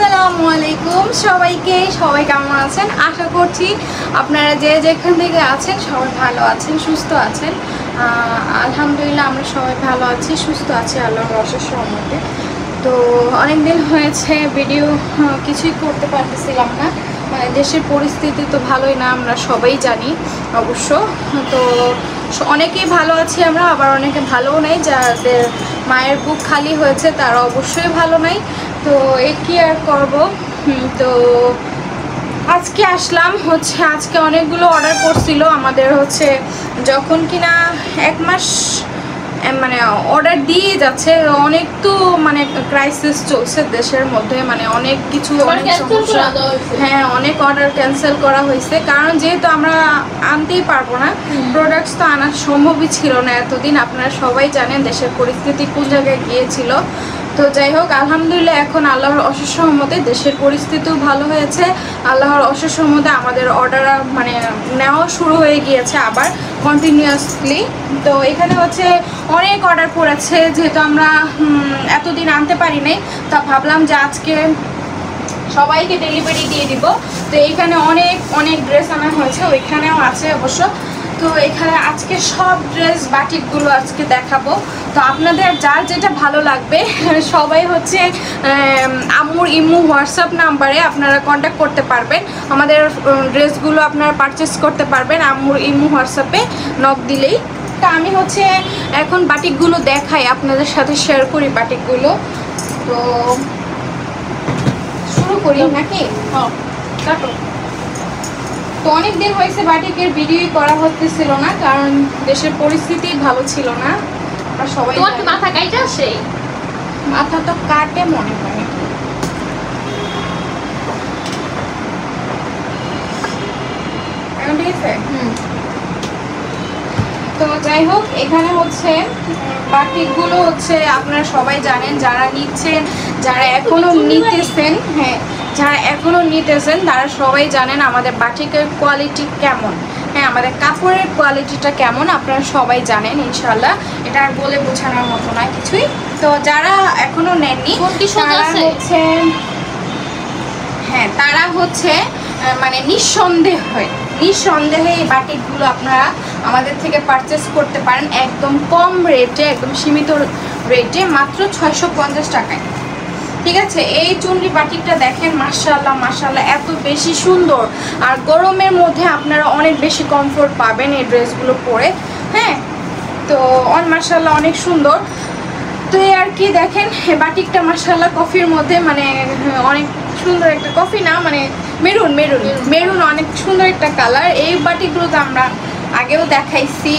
আসসালামু আলাইকুম সবাইকে, সবাই কেমন আছেন? আশা করছি আপনারা যে যেখান থেকে আছেন সবাই ভালো আছেন, সুস্থ আছেন। আলহামদুলিল্লাহ আমরা সবাই ভালো আছি, সুস্থ আছি আল্লাহর অশেষ রহমতে। তো অনেক দিন হয়েছে ভিডিও কিছুই করতে পারতেছিলাম না, মানে দেশের পরিস্থিতি তো ভালোই না, আমরা সবাই জানি অবশ্য। তো অনেকেই ভালো আছি আমরা, আবার অনেকে ভালোও নেই, যাদের মায়ের বুক খালি হয়েছে তারা অবশ্যই ভালো নাই। তো এ কি আর করবো। তো আজকে আসলাম হচ্ছে, আজকে অনেকগুলো অর্ডার করছিল আমাদের হচ্ছে, যখন কিনা 1 মাস মানে অর্ডার দিয়ে যাচ্ছে, অনেক তো মানে ক্রাইসিস চলছে দেশের মধ্যে, মানে অনেক কিছু অনেক সমস্যা। হ্যাঁ, অনেক অর্ডার ক্যান্সেল করা হয়েছে, কারণ যেহেতু আমরা আনতেই পারবো না, প্রোডাক্টস তো আনা সম্ভবই ছিল না এতদিন। আপনারা সবাই জানেন দেশের পরিস্থিতি কোন জায়গায় গিয়েছিল। তো যাই হোক, আলহামদুলিল্লাহ এখন আল্লাহর অশেষ রহমতে দেশের পরিস্থিতিও ভালো হয়েছে। আল্লাহর অশেষ রহমতে আমাদের অর্ডার মানে নেওয়া শুরু হয়ে গিয়েছে আবার কন্টিনিউয়াসলি। তো এখানে হচ্ছে অনেক অর্ডার পড়েছে, যেহেতু আমরা এতদিন আনতে পারি নাই, তা ভাবলাম যে আজকে সবাইকে ডেলিভারি দিয়ে দিব। তো এইখানে অনেক অনেক ড্রেস আনা হয়েছে, ওইখানেও আছে অবশ্য। তো এখানে আজকে সব ড্রেস বাটিকগুলো আজকে দেখাবো। তো আপনাদের যার যেটা ভালো লাগবে সবাই হচ্ছে আম্মুর ইমু হোয়াটসঅ্যাপ নাম্বারে আপনারা কন্ট্যাক্ট করতে পারবেন, আমাদের ড্রেসগুলো আপনারা পারচেস করতে পারবেন আম্মুর ইমু হোয়াটসঅ্যাপে নক দিলেই। তা আমি হচ্ছে এখন বাটিকগুলো দেখাই, আপনাদের সাথে শেয়ার করি বাটিকগুলো। তো শুরু করি নাকি? কাটো। তো অনেক দিন হয়েছে বাটিকের ভিডিও করা হতেছিল না, কারণ দেশের পরিস্থিতি ভালো ছিল না। আমরা সবাই তোমার কি মাথা কাইটা আসে? মাথা তো কাটে মনে হয়। এখন ঠিক আছে। তো যাই হোক, এখানে হচ্ছে বাটিকগুলো হচ্ছে আপনারা সবাই জানেন, যারা নিচ্ছেন, যারা এখনো নিতেছেন, হ্যাঁ যারা এখনো নিতেছেন তারা সবাই জানেন আমাদের বাটিকের কোয়ালিটি কেমন। হ্যাঁ, আমাদের কাপড়ের কোয়ালিটিটা কেমন আপনারা সবাই জানেন ইনশাআল্লাহ, এটা আর বলে বোঝানোর মতো না কিছুই। তো যারা এখনো নেননি তারা হচ্ছে, হ্যাঁ তারা হচ্ছে মানে নিঃসন্দেহে এই বাটিকগুলো আপনারা আমাদের থেকে পারচেস করতে পারেন একদম কম রেটে, একদম সীমিত রেটে, মাত্র 650 টাকায়। ঠিক আছে, এই চুনরি বাটিকটা দেখেন, মাশাআল্লাহ মাশাআল্লাহ এত বেশি সুন্দর, আর গরমের মধ্যে আপনারা অনেক বেশি কমফোর্ট পাবেন এই ড্রেসগুলো পরে। হ্যাঁ, তো মাশাআল্লাহ অনেক সুন্দর। তো এই আর কি দেখেন, বাটিকটা মাশাআল্লাহ কফির মধ্যে, মানে অনেক সুন্দর একটা কফি না, মানে মেরুন মেরুন মেরুন অনেক সুন্দর একটা কালার। এই বাটিকগুলো তো আমরা আগেও দেখাইছি,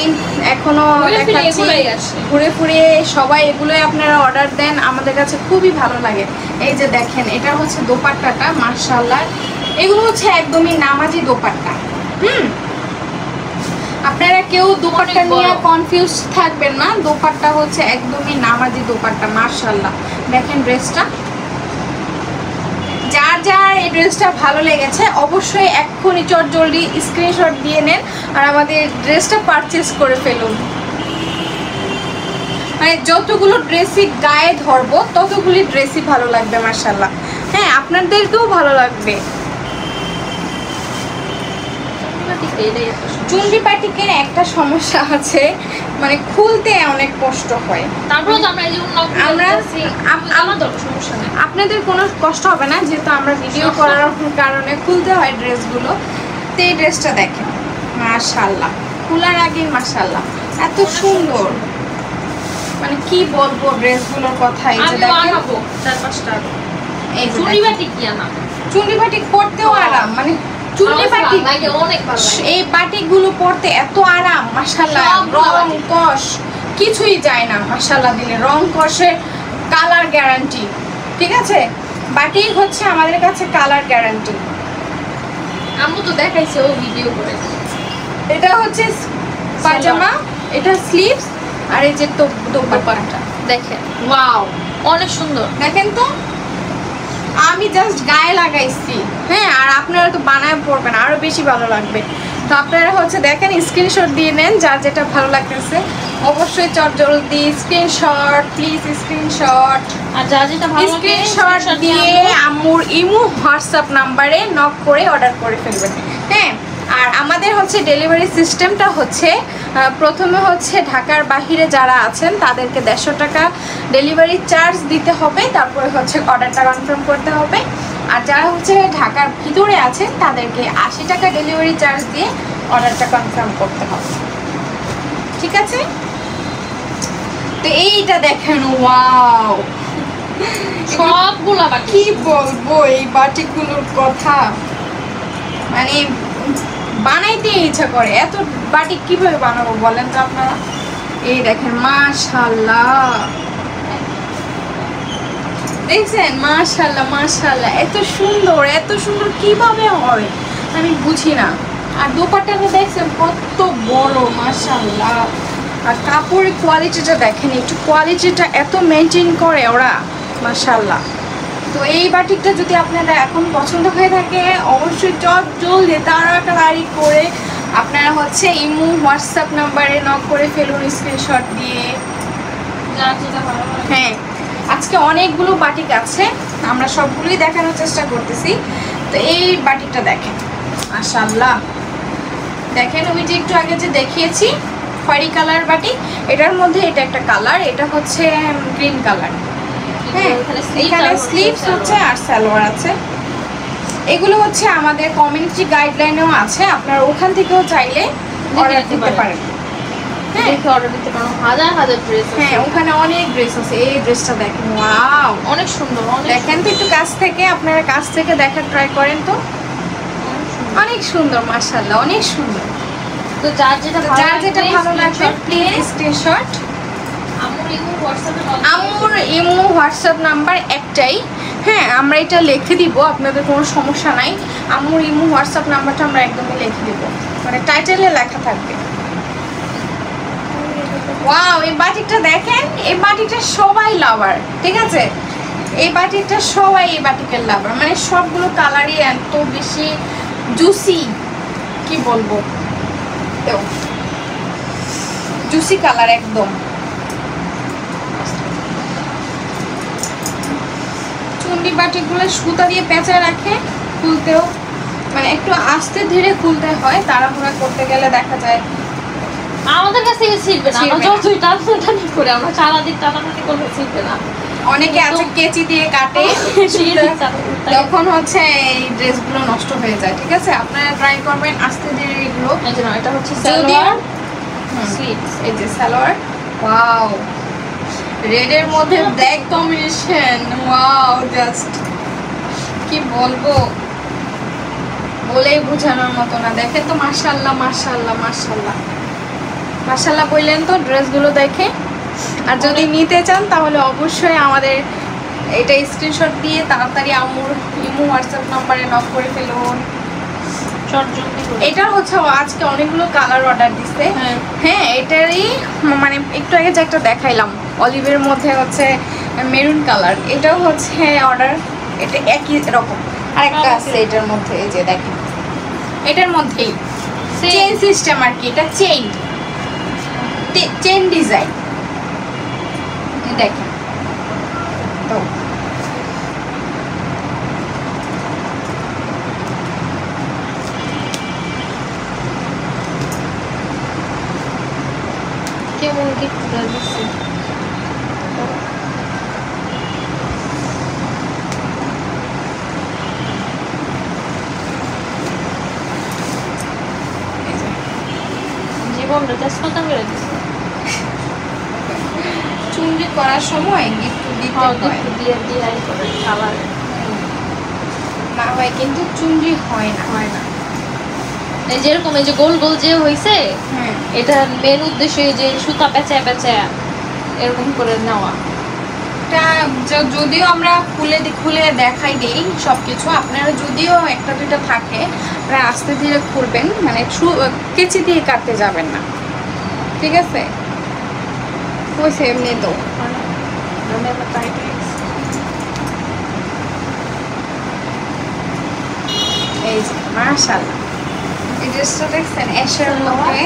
এখনো দেখাচ্ছি, ঘুরে ঘুরে সবাই এগুলোই আপনারা অর্ডার দেন, আমাদের কাছে খুবই ভালো লাগে। এই যে দেখেন, এটা হচ্ছে দোপাট্টাটা মাশাআল্লাহ, এগুলো হচ্ছে একদমই নামাজি দোপাট্টা। আপনারা কেউ দোপাট্টা নিয়ে কনফিউজ থাকবেন না, দোপাট্টা হচ্ছে একদমই নামাজি দোপাট্টা মাশাআল্লাহ। দেখেন ড্রেসটা, যার যার এই ড্রেসটা ভালো লেগেছে অবশ্যই এক্ষুনি চটজলদি স্ক্রিনশট দিয়ে নেন আর আমাদের ড্রেসটা পারচেস করে ফেলুন। মানে যতগুলো ড্রেসই গায়ে ধরবো ততগুলি ড্রেসই ভালো লাগবে মাশাআল্লাহ। হ্যাঁ, আপনাদেরকেও ভালো লাগবে। চুনরি বাটিকের একটা সমস্যা আছে, মানে খুলতে অনেক কষ্ট হয়। তারপরে তো আমরা আপনাদের কোনো কষ্ট হবে না, যেহেতু আমরা ভিডিও করার কারণে খুলতে হয় ড্রেসগুলো। তো এই ড্রেসটা দেখেন মাশাআল্লাহ, খোলার আগে মাশাআল্লাহ এত সুন্দর, মানে কি বলবো ড্রেসগুলোর কথা। এই যে দেখেন, এই চুনরি বাটিক কি না, চুনরি বাটিক পরতেও আরাম, মানে চুনরি বাটিক এই বাটিকগুলো পরতে এত আরাম মাশাআল্লাহ, রং কষ কিছুই যায় না মাশাআল্লাহ দিলে, রং কষে কালার গ্যারান্টি। ঠিক আছে, বাটিক হচ্ছে আমাদের কাছে কালার গ্যারান্টি। আম্মু তো দেখাইছে ও ভিডিও করে। এটা হচ্ছে পাজামা, এটা স্লিভস, আর এই যে দোপাট্টা দেখেন, ওয়াও অনেক সুন্দর। দেখেন তো, আমি জাস্ট গায়ে লাগাইছি, হ্যাঁ, আর আপনারা তো বানায় পরবেন আরো বেশি ভালো লাগবে। তো আপনারা হচ্ছে দেখেন, স্ক্রিনশট দিয়ে নেন যার যেটা ভালো লাগতেছে। অবশ্যই চটজলদি স্ক্রিনশট, প্লিজ স্ক্রিনশট। আর যা যেটা ভালো লাগে স্ক্রিনশট দিয়ে আম্মুর ইমো হোয়াটসঅ্যাপ নাম্বারে নক করে অর্ডার করে ফেলবেন। হ্যাঁ, আর আমাদের হচ্ছে ডেলিভারি সিস্টেমটা হচ্ছে প্রথমে হচ্ছে ঢাকার বাহিরে যারা আছেন তাদেরকে 150 টাকা ডেলিভারি চার্জ দিতে হবে, তারপরে হচ্ছে অর্ডারটা কনফার্ম করতে হবে। আর যারা হচ্ছে ঢাকার ভিতরে আছেন তাদেরকে 80 টাকা ডেলিভারি চার্জ দিয়ে অর্ডারটা কনফার্ম করতে হবে। ঠিক আছে? তো এইটা দেখেন, ওয়াও, সবগুলা বাকি। কি বলবো এই বাটিগুলোর কথা, মানে বানাইতে ইচ্ছা করে। এত বাটি কিভাবে বানাবো বলেন তো আপনারা? এই দেখেন, মাশাআল্লাহ, দেখছেন? মাশাআল্লাহ মাশাআল্লাহ, এত সুন্দর, এত সুন্দর কিভাবে হয় আমি বুঝি না। আর দোপাট্টাটা দেখছেন কত বড়, মাশাআল্লাহ। আর কাপড়ের কোয়ালিটিটা দেখেন, একটু কোয়ালিটিটা এত মেনটেন করে ওরা, মাশাআল্লাহ। তো এই বাটিকটা যদি আপনারা এখন পছন্দ হয়ে থাকে, অবশ্যই জলদি তাড়াতাড়ি করে আপনারা হচ্ছে ইমো হোয়াটসঅ্যাপ নাম্বারে নক করে ফেলুন স্ক্রিনশট দিয়ে। যার যেটা ভালো লাগে। হ্যাঁ, আজকে অনেকগুলো বাটিক আছে, আমরা সবগুলোই দেখানোর চেষ্টা করতেছি। তো এই বাটিকটা দেখেন, মাশাআল্লাহ, দেখেন ওই যে একটু আগে যে দেখিয়েছি খয়েরি কালার বাটি, এটার মধ্যে এটা একটা কালার, এটা হচ্ছে গ্রিন কালার। হ্যাঁ, এখানে স্লিভস হচ্ছে আর সালোয়ার আছে। এগুলো হচ্ছে আমাদের কমিউনিটি গাইডলাইনেও আছে, আপনারা ওখান থেকেও চাইলে অর্ডার দিতে পারেন। হ্যাঁ, দেখে অর্ডার দিতে পারো। হাজার হাজার ড্রেস। হ্যাঁ, ওখানে অনেক ড্রেস আছে। এই ড্রেসটা দেখেন, ওয়াও, অনেক সুন্দর। অনেক দেখেন তো একটু কাছ থেকে, আপনারা কাছ থেকে দেখার ট্রাই করেন তো। অনেক সুন্দর, মাশাআল্লাহ, অনেক সুন্দর। তো যার যেটা ভালো লাগবে প্লিজ স্ক্রিনশট। আম্মুর ইমো হোয়াটসঅ্যাপ নাম্বার একটাই। হ্যাঁ, আমরা এটা লিখে দিব, আপনাদের কোনো সমস্যা নাই। আম্মুর ইমো হোয়াটসঅ্যাপ নাম্বারটা আমরা একদমই লিখে দিব, মানে টাইটেলে লেখা থাকবে। ওয়াও, এই বাটিকটা দেখেন, এই বাটিকটা সবাই লাভার। ঠিক আছে, এই বাটিকটা সবাই এই বাটিকের লাভার, মানে সবগুলো কালারই এত বেশি জুসি, কি বলবো, জুসি কালার একদম। চুন্ডি বাটিগুলো সুতা দিয়ে পেঁচা রাখে, খুলতেও মানে একটু আস্তে ধীরে খুলতে হয়, তাড়াহুড়া করতে গেলে দেখা যায় আমাদের কাছে থেকে ছিড়বে না। আমরা যতই টানাটানি করে, আমরা সারাদিন টানাটানি করলে ছিড়বে না। অনেকে আছে কেচি দিয়ে কাটে, তখন হচ্ছে এই ড্রেসগুলো নষ্ট হয়ে যায়। ঠিক আছে, আপনারা ট্রাই করবেন আস্তে ধীরে এগুলো। এটা হচ্ছে সালোয়ার, এই যে সালোয়ার, ওয়াও, রেডের মধ্যে ব্ল্যাক কম্বিনেশন, ওয়াও, জাস্ট কি বলবো, বলেই বোঝানোর মতো না। দেখেন তো, মাশাআল্লাহ মাশাআল্লাহ মাশাআল্লাহ মাশাআল্লাহ বললেন তো ড্রেসগুলো দেখে। আর যদি নিতে চান তাহলে অবশ্যই আমাদের এটা স্ক্রিনশট দিয়ে তাড়াতাড়ি আম্মুর ইমো হোয়াটসঅ্যাপ নাম্বারে নক করে ফেলুন। এটা হচ্ছে আজকে অনেকগুলো কালার অর্ডার দিচ্ছে। হ্যাঁ, এটারই মানে একটু আগে যে একটা দেখাইলাম অলিভের মধ্যে হচ্ছে মেরুন কালার, এটাও হচ্ছে অর্ডার, এটা একই রকম। আরেকটা আছে এটার মধ্যে, এই যে দেখেন, এটার মধ্যেই চেইন সিস্টেম আর কি, এটা চেইন ডিজাইন দেখেন তো। কেমন কি দিচ্ছে জীবনটা তেজপাতা করে দিচ্ছে। চুন্ডি করার সময় গিফট দিতে হয়, দিয়ে করে খাবার না হয় কিন্তু চুন্ডি হয় না। এই যেরকম এই যে গোল গোল যে হইছে, হ্যাঁ, এটা মেন উদ্দেশ্য যে সুতা পেঁচা পেঁচা এরকম করে নেওয়া। এটা যদিও আমরা খুলে দেখাই দেই সবকিছু, আপনারা যদিও একটা দুইটা থাকে আপনারা আস্তে ধীরে খুলবেন, মানে কেচি দিয়ে কাটতে যাবেন না। ঠিক আছে, হয়েছে এমনি তো। এই যে মাশাআল্লাহ, এই ড্রেসটা দেখছেন অ্যাশের মধ্যে,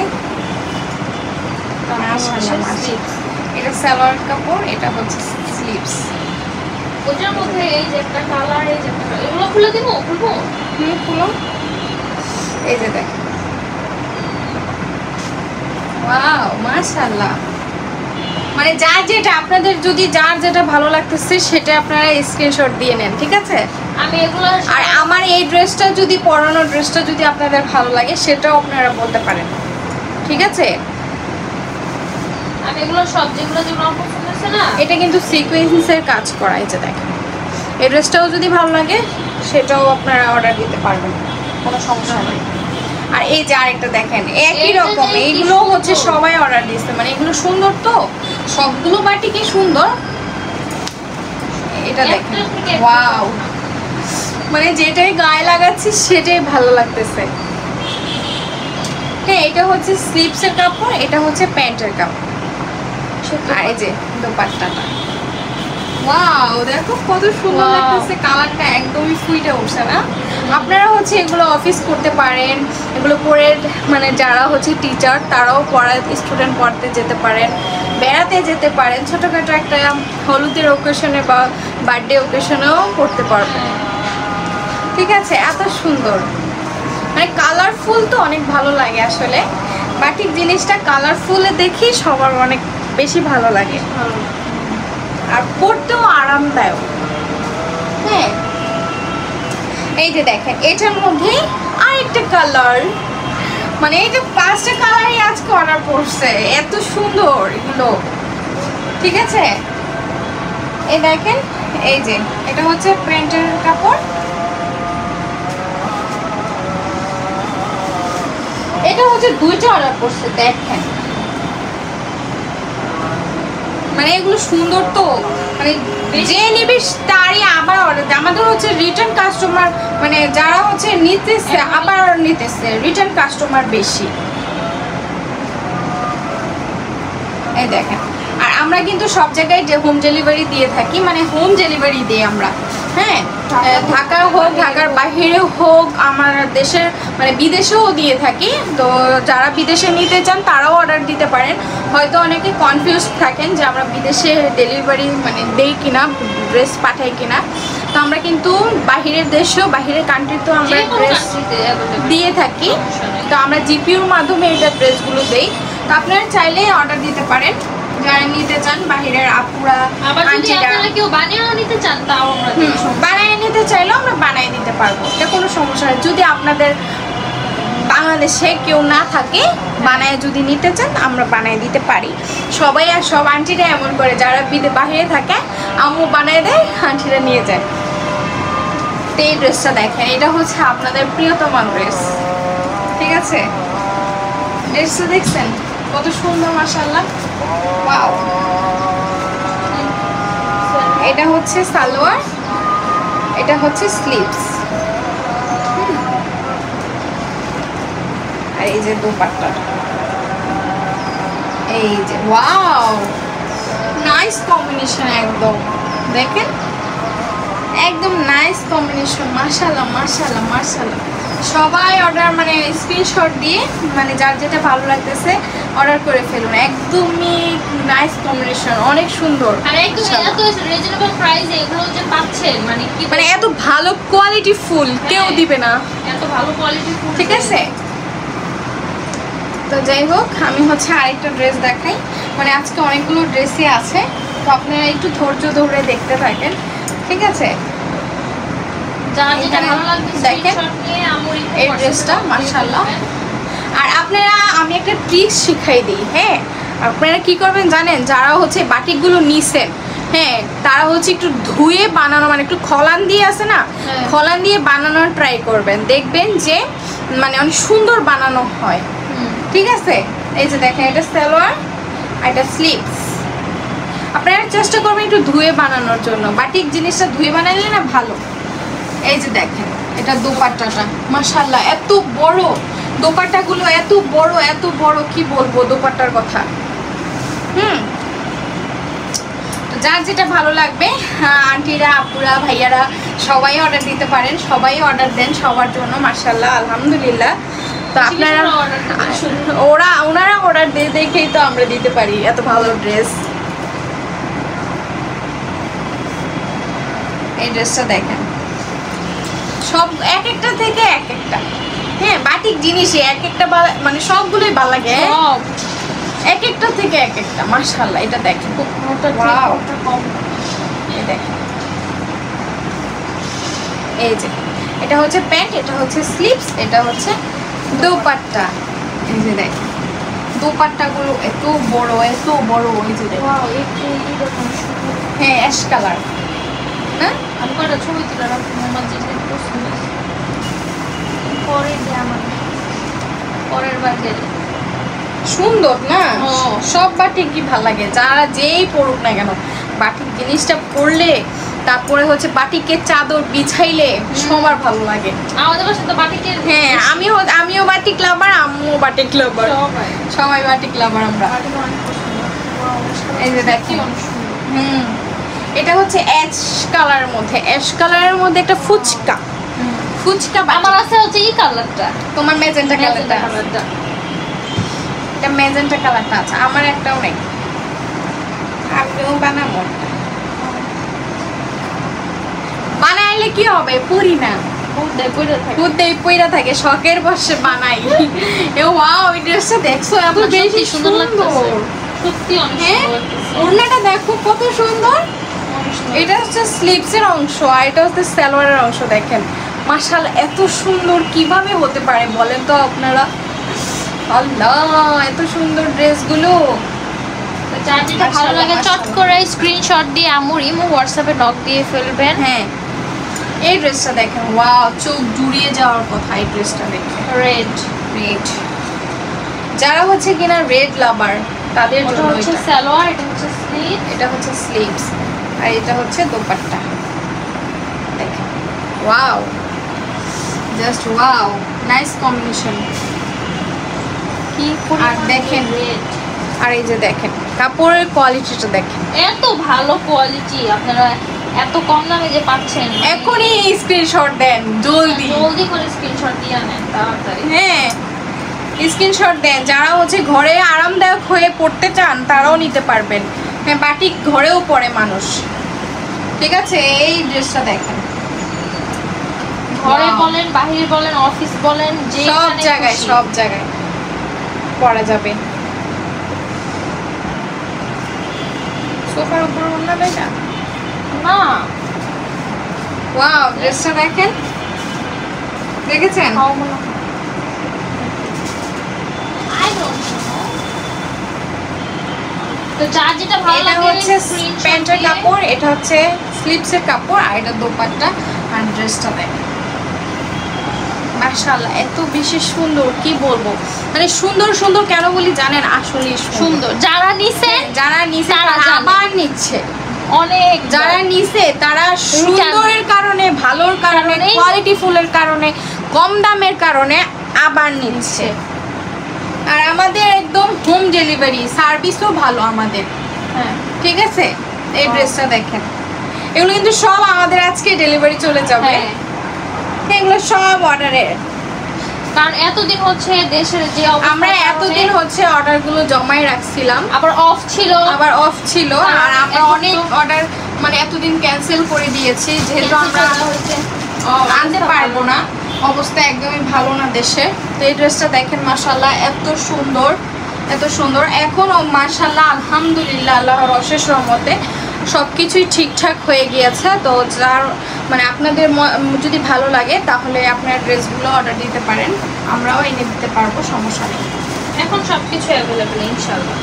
এটা সালোয়ার কাপড়, এটা হচ্ছে স্লিভস। ওটার মধ্যে এই যে একটা কালার, এই যে এগুলো খুলে দিব, খুলবো খুলো। এই যে দেখেন, ওয়াও মাশাআল্লাহ। মানে যার যেটা আপনাদের যদি যার যেটা ভালো লাগতেছে সেটা আপনারা স্ক্রিনশট দিয়ে নেন, ঠিক আছে? আমি এগুলো আর আমার এই ড্রেসটা যদি পরানো ড্রেসটা যদি আপনাদের ভালো লাগে সেটাও আপনারা বলতে পারেন, ঠিক আছে? আমি এগুলো সব যেগুলো যেগুলো আমার পছন্দ হচ্ছে না, এটা কিন্তু সিকোয়েন্সের কাজ করা, এই যে দেখেন। এই ড্রেসটাও যদি ভালো লাগে সেটাও আপনারা অর্ডার দিতে পারবেন, কোনো সমস্যা নেই। আর এই যে আরেকটা দেখেন একই রকম, এইগুলো হচ্ছে সবাই অর্ডার দিচ্ছে, মানে এগুলো সুন্দর তো, সবগুলো বাটি কি সুন্দর। এটা দেখেন, ওয়াও, মানে যেটাই গায়ে লাগাচ্ছি সেটাই ভালো লাগতেছে। হ্যাঁ, এটা হচ্ছে স্লিভসের কাপড়, এটা হচ্ছে প্যান্টের কাপড়। আর এই যে দোপাট্টাটা, ওয়াও দেখো কত সুন্দর লাগতেছে, কালারটা একদমই ফুটে উঠছে না? আপনারা হচ্ছে এগুলো অফিস করতে পারেন, এগুলো পরে মানে যারা হচ্ছে টিচার তারাও স্টুডেন্ট পড়তে যেতে পারেন, বেড়াতে যেতে পারেন, ছোটোখাটো একটা হলুদের ওকেশনে বা বার্থডে ওকেশনেও পড়তে পারবেন, ঠিক আছে? এত সুন্দর, মানে কালারফুল তো অনেক ভালো লাগে আসলে। বাটিক জিনিসটা কালারফুলে দেখি সবার অনেক বেশি ভালো লাগে, আর পরতেও আরামদায়ক। হ্যাঁ, এই যে দেখেন এটার মধ্যে আরেকটা কালার, মানে এই যে 5টা কালারই আজকে অর্ডার করছে, এত সুন্দর এগুলো, ঠিক আছে? এই দেখেন, এই যে এটা হচ্ছে প্যান্টের কাপড়, এটা হচ্ছে 2টা অর্ডার করছে দেখেন। মানে এগুলো সুন্দর তো, মানে যে নিবি তারই আবার অর্ডার দেয়। আমাদের হচ্ছে রিটার্ন কাস্টমার, মানে যারা হচ্ছে নিতেছে আবার নিতেছে, রিটার্ন কাস্টমার বেশি। এই দেখেন, আর আমরা কিন্তু সব জায়গায় হোম ডেলিভারি দিয়ে থাকি, মানে হোম ডেলিভারি দিই আমরা। হ্যাঁ, ঢাকা হোক, ঢাকার বাইরেও হোক, আমার দেশের মানে বিদেশেও দিয়ে থাকি। তো যারা বিদেশে নিতে চান তারাও অর্ডার দিতে পারেন। হয়তো অনেকে কনফিউজ থাকেন যে আমরা বিদেশে ডেলিভারি মানে দেই কিনা, ড্রেস পাঠাই কিনা। তো আমরা কিন্তু বাহিরের দেশেও, বাহিরের কান্ট্রিতেও আমরা ড্রেস দিয়ে থাকি। তো আমরা জিপিওর মাধ্যমে এটা ড্রেসগুলো দেই। তো আপনারা চাইলে অর্ডার দিতে পারেন যারা নিতে চান, বাহিরের আপুরা, আন্টিরা। কেউ বানিয়েও নিতে চান তাও আমরা বানিয়ে নিতে চাইলেও আমরা বানিয়ে দিতে পারবো, এটা কোনো সমস্যা নেই। যদি আপনাদের বাংলাদেশে কেউ না থাকে, বানায় যদি নিতে চান আমরা বানিয়ে দিতে পারি। সবাই আর সব আন্টিরা এমন করে, যারা বাহিরে থাকে আম্মু বানিয়ে দেয়, আন্টিরা নিয়ে যায়। তো এই ড্রেসটা দেখেন, এটা হচ্ছে আপনাদের প্রিয়তম ড্রেস, ঠিক আছে? ড্রেসটা দেখছেন কত সুন্দর, মাশাআল্লাহ, ওয়াও। এটা হচ্ছে সালোয়ার, এটা হচ্ছে স্লিভস, আর এই যে দোপাট্টা, এই যে ওয়াও, নাইস কম্বিনেশন, একদম দেখেন, একদম নাইস কম্বিনেশন, মাশাআল্লাহ মাশাআল্লাহ মাশাআল্লাহ। সবাই অর্ডার মানে স্ক্রিনশট দিয়ে, মানে যার যেটা ভালো লাগতেছে অর্ডার করে ফেলুন, একদমই নাইস কম্বিনেশন, অনেক সুন্দর। আর একদম এত রিজনেবল প্রাইসে এগুলো যে পাচ্ছেন, মানে কি মানে এত ভালো কোয়ালিটি ফুল কেউ দিবে না, এত ভালো কোয়ালিটি ফুল, ঠিক আছে? তো যাই হোক, আমি হচ্ছে আরেকটা ড্রেস দেখাই, মানে আজকে অনেকগুলো ড্রেসই আছে, তো আপনারা একটু ধৈর্য ধরে দেখতে থাকেন, ঠিক আছে? যার যেটা ভালো লাগবে দেখেন স্ক্রিনশট নিয়ে আমুর এই ড্রেসটা, মাশাআল্লাহ। আর আপনারা আমি একটা ট্রিক্স শিখাই দিই, হ্যাঁ? আপনারা কি করবেন জানেন, যারা হচ্ছে বাটিকগুলো নিছেন, হ্যাঁ, তারা হচ্ছে একটু ধুয়ে বানানো, মানে একটু খলান দিয়ে আছে না, খলান দিয়ে বানানোর ট্রাই করবেন, দেখবেন যে মানে অনেক সুন্দর বানানো হয়, ঠিক আছে? এই যে দেখেন, এটা সালোয়ার আর এটা স্লিভস। আপনারা চেষ্টা করবেন একটু ধুয়ে বানানোর জন্য, বাটিক জিনিসটা ধুয়ে বানালে না ভালো। এই যে দেখেন, এটা দোপাট্টাটা, মাশাআল্লাহ, এত বড় দোপাট্টাগুলো, এত বড় এত বড়, কি বলবো দোপাট্টার কথা। তো যার যেটা ভালো লাগবে, আন্টিরা, আপুরা, ভাইয়ারা সবাই অর্ডার দিতে পারেন, সবাই অর্ডার দেন সবার জন্য, মাশাআল্লাহ, আলহামদুলিল্লাহ। তো আপনারা ওনারা অর্ডার দিয়ে দেখেই তো আমরা দিতে পারি এত ভালো ড্রেস। এই ড্রেসটা দেখেন, সব এক একটা থেকে এক একটা। হ্যাঁ, বাটিক জিনিসই এক একটা মানে সবগুলোই ভালো লাগে, এক একটা থেকে এক একটা। মাশাআল্লাহ, এটা দেখেন ওয়াও, এই দেখেন, এই যে এটা হচ্ছে প্যান্ট, এটা হচ্ছে স্লিভস, এটা হচ্ছে দোপাট্টা। এই যে দেখেন দোপাট্টাগুলো এত বড় এত বড়। এই যে দেখেন, হ্যাঁ অ্যাশ কালার না, আমি কটা ছবি তুলে রাখবো, আমার যেটা পছন্দ পরে দিয়ে আমার পরের বার গেলে। সুন্দর না সব বাটিক কি ভালো লাগে, যারা যেই পড়ুক না কেন বাটিক জিনিসটা পরলে, তারপরে হচ্ছে বাটিকের চাদর বিছাইলে সবার ভালো লাগে। আমাদের বাসায় তো বাটিকের, হ্যাঁ আমিও বাটিক লাভার, আম্মুও বাটিক লাভার, সবাই বাটিক লাভার আমরা। এই যে দেখেন, এটা হচ্ছে অ্যাশ কালারের মধ্যে, অ্যাশ কালারের মধ্যে একটা ফুচকা আমার আছে হচ্ছে এই কালারটা, তোমার ম্যাজেন্টা কালারটা, এটা ম্যাজেন্টা কালারটা আছে, আমার একটাও নেই, আমিও বানাবো। বানাইলে কি হবে, পুরি না পইরা থাকে, শখের বসে বানাই। এ ওয়াও, এই ড্রেসটা দেখছো এত বেশি সুন্দর লাগতেছে সত্যি, অনেক সুন্দর। ওড়নাটা দেখো কত সুন্দর। এটা হচ্ছে স্লিভসের অংশ আর এটা হচ্ছে সালোয়ারের অংশ। দেখেন মাশাআল্লাহ, এত সুন্দর কিভাবে হতে পারে বলেন তো আপনারা? আল্লাহ, এত সুন্দর ড্রেসগুলো। যার যেটা ভালো লাগে চট করে স্ক্রিনশট দিয়ে আম্মুর ইমো হোয়াটসঅ্যাপে নক দিয়ে ফেলবেন। হ্যাঁ, এই ড্রেসটা দেখেন, ওয়াও, চোখ জুড়িয়ে যাওয়ার কথা এই ড্রেসটা দেখে। রেড, যারা হচ্ছে কিনা রেড লাভার তাদের জন্য হচ্ছে সালোয়ার, এটা হচ্ছে স্লিভ, এটা হচ্ছে স্লিভস আর এটা হচ্ছে দোপাট্টা। দেখেন wow, just wow, nice combination. কি আর দেখেন রেড, আর এই যে দেখেন কাপড়ের কোয়ালিটিটা দেখেন, এত ভালো কোয়ালিটি, আপনারা এত কম দামে যে পাচ্ছেন। এখনই স্ক্রিনশট দেন, জলদি করে স্ক্রিনশট দিয়ে নেন তাড়াতাড়ি। হ্যাঁ, স্ক্রিনশট দেন। যারা হচ্ছে ঘরে আরামদায়ক হয়ে পড়তে চান তারাও নিতে পারবেন। হ্যাঁ, বাটিক ঘরেও পরে মানুষ, ঠিক আছে। এই ড্রেসটা দেখেন, ঘরে বলেন, বাহিরে বলেন, অফিস বলেন, যে সব জায়গায় পরা যাবে। সোফার উপর ওড়না দেয় না, না। ওয়াও, ড্রেসটা দেখেন, দেখেছেন? তো যার যেটা ভালো লাগে, এটা হচ্ছে প্যান্টের কাপড়, এটা হচ্ছে স্লিভসের কাপড় আর এটা দোপাট্টা আর ড্রেসটা দেখেন। মাশাআল্লাহ, এত বেশি সুন্দর, কি বলবো, মানে সুন্দর সুন্দর কেন বলি জানেন? আসলে সুন্দর। যারা নিছে তারা আবার নিচ্ছে, অনেক যারা নিছে তারা সুন্দরের কারণে, ভালোর কারণে, কোয়ালিটি ফুলের কারণে, কম দামের কারণে আবার নিচ্ছে। আর আমাদের একদম হোম ডেলিভারি সার্ভিসও ভালো আমাদের। হ্যাঁ, ঠিক আছে। এই ড্রেসটা দেখেন, এগুলো কিন্তু সব আমাদের আজকে ডেলিভারি চলে যাবে। এগুলো সব অর্ডারের, কারণ এতদিন হচ্ছে দেশের যে আমরা এতদিন হচ্ছে অর্ডারগুলো জমাই রাখছিলাম, আবার অফ ছিল, আর আমরা অনেক অর্ডার মানে এতদিন ক্যান্সেল করে দিয়েছি, যেহেতু আমরা আনতে পারবো না, অবস্থা একদমই ভালো না দেশে। তো এই ড্রেসটা দেখেন, মাশাআল্লাহ, এত সুন্দর, এত সুন্দর। এখনও মাশাআল্লাহ আলহামদুলিল্লাহ আল্লাহর অশেষ রহমতে সব কিছুই ঠিকঠাক হয়ে গিয়েছে। তো যার মানে আপনাদের যদি ভালো লাগে তাহলে আপনার ড্রেসগুলো অর্ডার দিতে পারেন, আমরাও এনে দিতে পারবো, সমস্যা নেই। এখন সব কিছু অ্যাভেলেবল ইনশাআল্লাহ।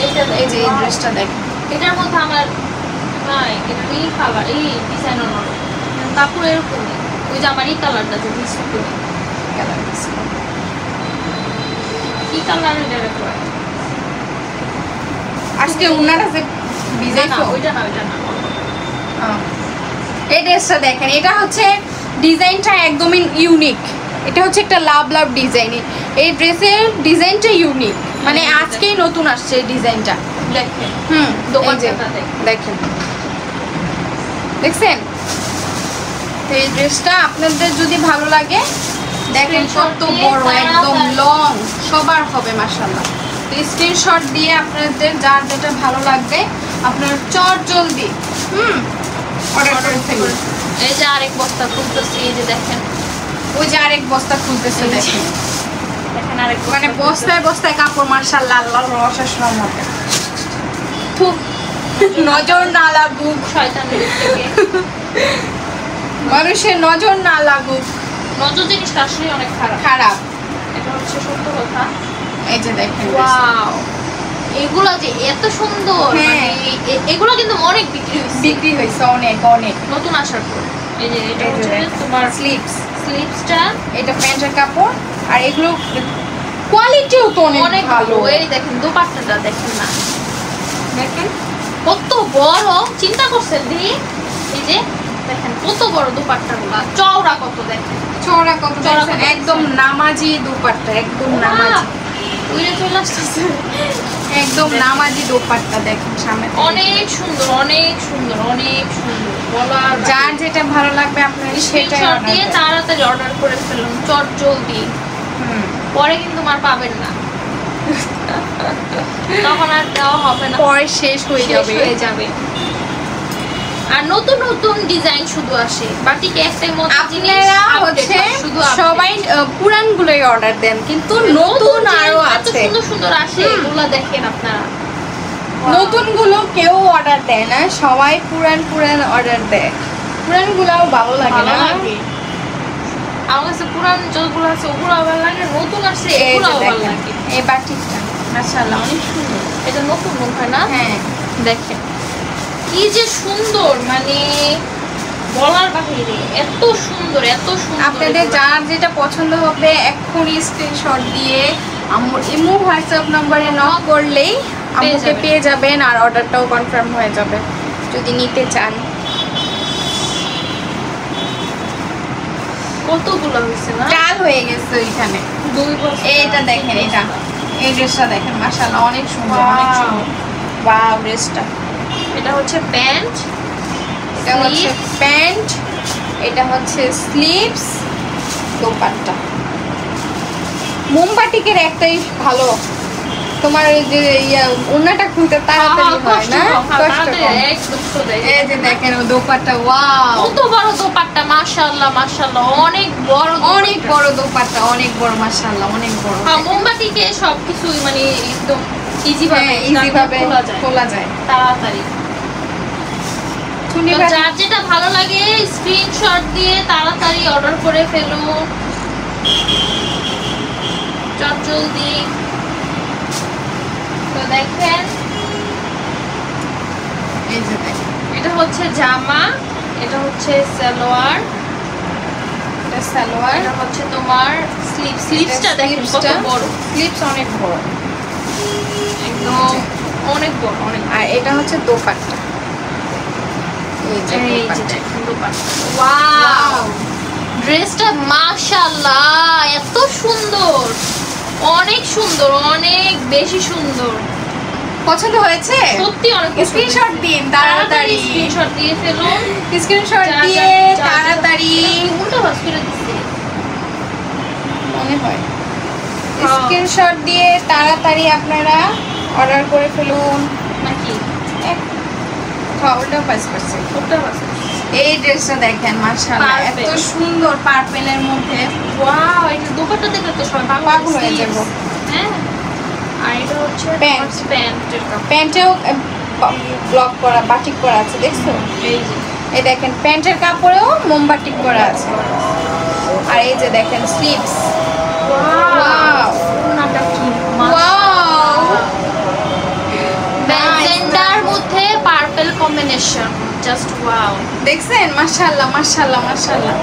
এই যে এই ড্রেসটা দেখেন, এটার মধ্যে আমার নাই, এটা এই কালার, এই ডিজাইন অন্য কাপড় এরকম, ওই যে আমার এই কালারটা যে ডিসপ্লে কালার কি কালার এটা রেখো আজকে উনারা যে ডিজাইন, ওইটা না এই ড্রেসটা দেখেন, এটা হচ্ছে ডিজাইনটা একদমই ইউনিক। এটা হচ্ছে একটা লাভ ডিজাইন। এই ড্রেসের ডিজাইনটা ইউনিক, মানে আজকেই নতুন আসছে এই ডিজাইনটা। দেখেন, দেখেন, দেখছেন? তো এই ড্রেসটা আপনাদের যদি ভালো লাগে দেখেন কত বড়, একদম লং, সবার হবে মাশাআল্লাহ। তো স্ক্রিনশট দিয়ে আপনাদের যার যেটা ভালো লাগবে আপনার চট জলদি অর্ডার করে ফেলুন। এই যে আরেক বস্তা খুলতেছি, এই যে দেখেন, ওই যে আরেক বস্তা খুলতেছে দেখেন, দেখেন আরেক মানে বস্তায় বস্তায় কাপড় মাশাআল্লাহ, আল্লাহর অশেষ রহমতে। খুব নজর না লাগুক, শয়তানের থেকে মানুষের নজর না লাগুক, নজর জিনিসটা আসলে অনেক খারাপ, খারাপ। এটা হচ্ছে সত্য কথা। এই যে দেখেন, ওয়াও, এগুলা যে এত সুন্দর, হ্যাঁ। মানে এগুলো কিন্তু অনেক বিক্রি হয়েছে, বিক্রি হয়েছে অনেক অনেক। নতুন আসার পর। এই যে এটা এই যে হচ্ছে দেখেন, তোমার স্লিপসটা, স্লিপসটা এটা প্যান্টের কাপড়, আর এগুলো কোয়ালিটিও তো অনেক অনেক ভালো। ভালো। এই দেখেন দোপাট্টাটা দেখেন না, দেখেন কত বড়, চিন্তা করছেন দি, এই যে দেখেন কত বড় দোপাট্টাগুলা, চওড়া কত দেখেন, চওড়া কত, চওড়া দেখেন কত একদম নামাজি দোপাট্টা, একদম নামাজি, উইরে চলে আসতেছে। একদম নামাজি দোপাট্টা দেখেন সামনে থেকে। অনেক সুন্দর, অনেক সুন্দর, অনেক সুন্দর, বলার যার যেটা ভালো লাগবে আপনার সেটাই স্ক্রিনশট অর্ডার দিয়ে করুন। তাড়াতাড়ি অর্ডার করে ফেলুন, চট জলদি, পরে কিন্তু আর পাবেন না, তখন আর দেওয়া হবে না, পরে শেষ হয়ে শেষ যাবে। হয়ে যাবে। আর নতুন নতুন ডিজাইন শুধু আসে, বাটিকে একটাই মতো জিনিস আপনারা update হচ্ছে হয়, শুধু update। সবাই পুরান গুলোই অর্ডার দেন, কিন্তু নতুন আরো যে এত আছে। সুন্দর সুন্দর আসে, এগুলা দেখেন আপনারা। নতুন গুলো কেউ অর্ডার দেয় না, সবাই পুরান পুরান অর্ডার দেয়। পুরান গুলাও ভালো লাগে ভালো না? লাগে। আমার কাছে পুরান যতগুলো আছে ওগুলো ভালো লাগে, নতুন আসছে এই যে এগুলো ভালো দেখেন, লাগে। এই বাটিকটা মাশাআল্লাহ অনেক সুন্দর। এটা নতুন মনে হয় না? হ্যাঁ, দেখেন কি যে সুন্দর, মানে বলার বাহিরে, এত সুন্দর, এত সুন্দর। আপনাদের এগুলা। যার যেটা পছন্দ হবে এক্ষুনি স্ক্রিনশট দিয়ে আমার ইমো হোয়াটসঅ্যাপ নম্বরে নক করলেই আমাকে যাবেন। পেয়ে যাবেন, আর অর্ডারটাও কনফার্ম হয়ে যাবে যদি নিতে চান। কতগুলো হয়েছে না? চাল হয়ে গেছে ওইখানে। 2 বছর। এইটা দেখেন, এটা এই ড্রেসটা দেখেন মাশাআল্লাহ অনেক সুন্দর, অনেক Wow. সুন্দর। ওয়াও, ড্রেসটা, এটা হচ্ছে প্যান্ট, এটা হচ্ছে প্যান্ট, এটা হচ্ছে স্লিভস, দোপাট্টা। মোমবাটিকের একটাই ভালো, তোমার এই যে ওড়নাটা খুলতে তাড়াতাড়ি হয় না, কষ্ট কম। এই যে দেখেন ও দোপাট্টা, ওয়াও কত বড় দোপাট্টা, মাশাআল্লাহ মাশাআল্লাহ, অনেক বড় দোপাট্টা। অনেক বড় দোপাট্টা, অনেক বড় মাশাআল্লাহ, অনেক বড়। হ্যাঁ, মোমবাতিকে সবকিছুই মানে একদম ইজি ভাবে হ্যাঁ, ইজি ভাবে খোলা খোলা যায়। তাড়াতাড়ি। চুনি তো বাটি, যার যেটা ভালো লাগে স্ক্রিনশট দিয়ে তাড়াতাড়ি অর্ডার করে ফেলুন, চট জলদি। তো দেখেন এই যে দেখেন এটা হচ্ছে জামা, এটা হচ্ছে সালোয়ার, এটা সালোয়ার, এটা হচ্ছে তোমার স্লিভসটা দেখেন কত বড়, স্লিভস অনেক বড়, একদম অনেক বড়, অনেক। আর এটা হচ্ছে দোপাট্টা। এই যে এই যে দোপাট্টা। দেখেন দোপাট্টা, ওয়াও, ড্রেসটা মাশাআল্লাহ এত সুন্দর, অনেক সুন্দর, অনেক বেশি সুন্দর, পছন্দ হয়েছে? সত্যি অনেক পছন্দ। স্ক্রিনশট দিন তাড়াতাড়ি, স্ক্রিনশট দিয়ে ফেলুন, স্ক্রিনশট দিয়ে তাড়াতাড়ি, উল্টো ভাস করে দিচ্ছে মনে হয় হ্যাঁ। স্ক্রিনশট দিয়ে তাড়াতাড়ি আপনারা অর্ডার করে ফেলুন। নাকি উল্টো পাস করছে। উল্টো ভাস। এই ড্রেসটা দেখেন মাশাআল্লাহ এত Purple. সুন্দর, পার্পেলের মধ্যে। ওয়াও, এটা দোপাট্টা দেখে তো সবাই পাগল হয়ে যাবো। হ্যাঁ, আর এটা হচ্ছে প্যান্ট। প্যান্টের কাপড়, প্যান্টেও ব্লক করা, বাটিক করা আছে, দেখছো? এই যে এই দেখেন প্যান্টের কাপড়েও মোমবাটিক করা আছে, আর এই যে দেখেন স্লিভস। ওয়াও, ওনাটা কি ওয়াও, ম্যাজেন্ডার মধ্যে পার্পল কম্বিনেশন, জাস্ট ওয়াও। দেখছেন মাশাআল্লাহ মাশাআল্লাহ মাশাআল্লাহ,